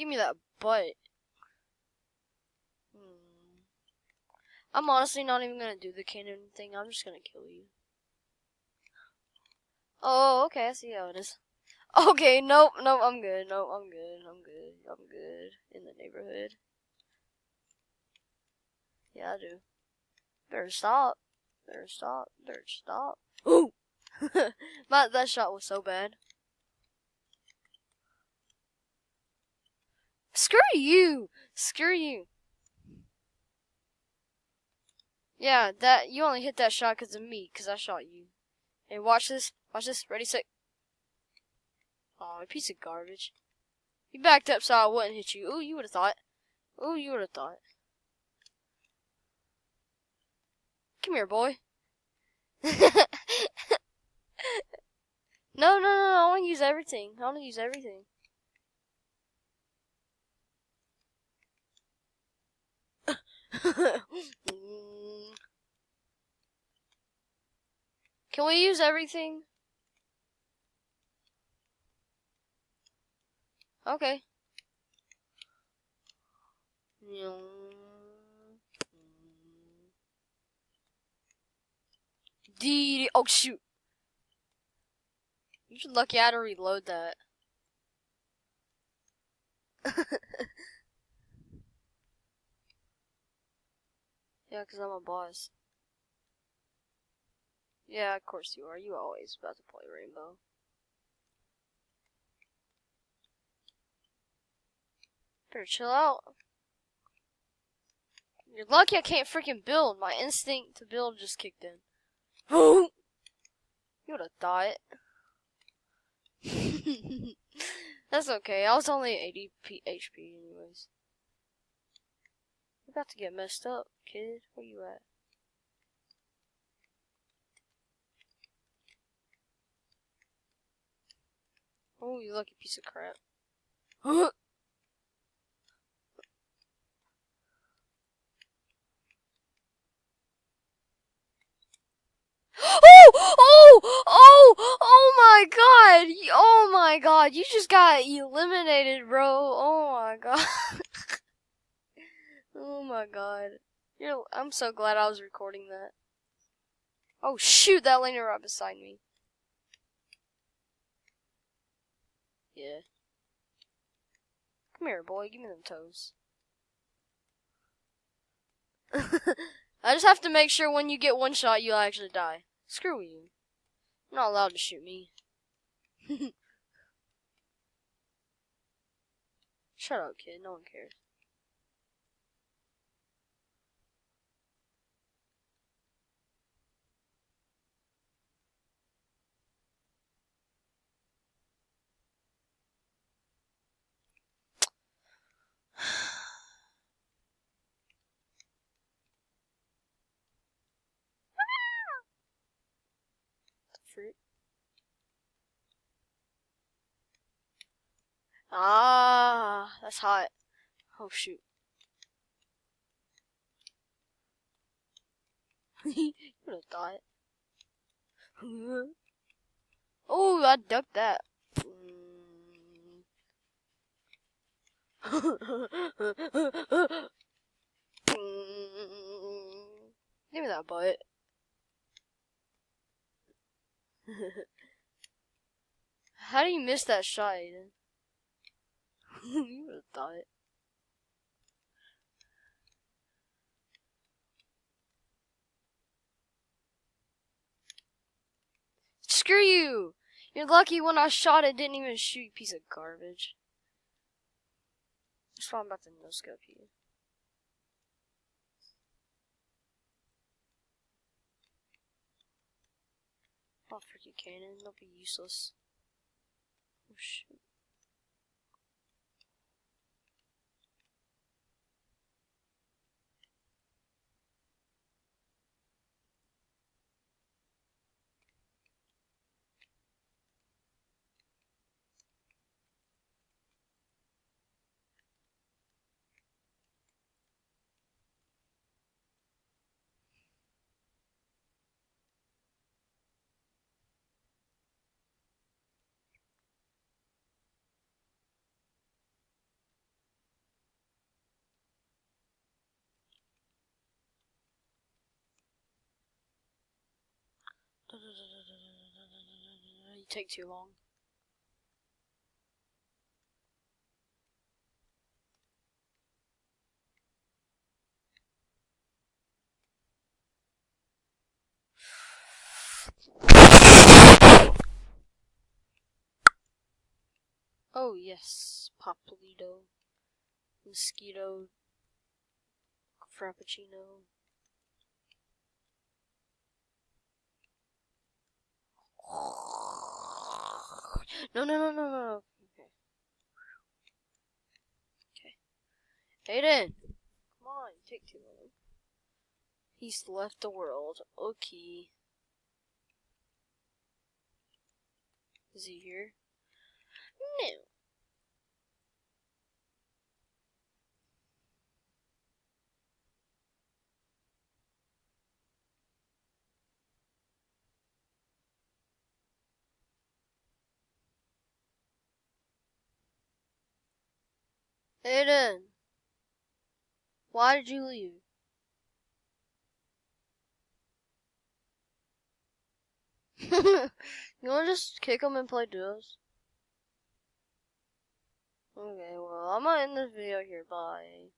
Give me that butt. I'm honestly not even gonna do the cannon thing. I'm just gonna kill you. Oh, okay. I see how it is. Okay, nope, I'm good. Nope, I'm good. In the neighborhood. Yeah, I do. Better stop. Ooh! That shot was so bad. Screw you! Yeah, you only hit that shot because of me, because I shot you. Hey, watch this. Ready, set. Aw, a piece of garbage. You backed up so I wouldn't hit you. Ooh, you would have thought. Come here, boy. No, I want to use everything. Can we use everything? Okay. Oh, shoot. You're lucky I had to reload that. Yeah, because I'm a boss. Yeah, of course you are. You always about to play Rainbow. Better chill out. You're lucky I can't freaking build. My instinct to build just kicked in. You would have thought. That's okay. I was only 80 HP anyways. You're about to get messed up, kid. Where you at? Oh, you lucky piece of crap. Oh my god, you just got eliminated, bro. Oh my god. Oh my god. I'm so glad I was recording that. Oh shoot, that laner right beside me. Yeah. Come here, boy, give me them toes. I just have to make sure when you get one shot, you'll actually die. Screw you. You're not allowed to shoot me. Shut up, kid. No one cares. Fruit. Ah, that's hot. Oh shoot. You would have thought. Oh, I ducked that. Give me that butt. How do you miss that shot, Aiden? You would have thought. Screw you! You're lucky when I shot it didn't even shoot, you piece of garbage. That's why I'm about to no-scope you. Oh, freaking cannon. They'll be useless. Oh, shoot. You take too long. Oh yes, Poplito, Mosquito, Frappuccino. No. Okay. Aiden! Come on, you take too long. He's left the world. Okay. Is he here? No. Aiden! Why did you leave? You wanna just kick him and play duos? Okay, well, I'm gonna end this video here. Bye.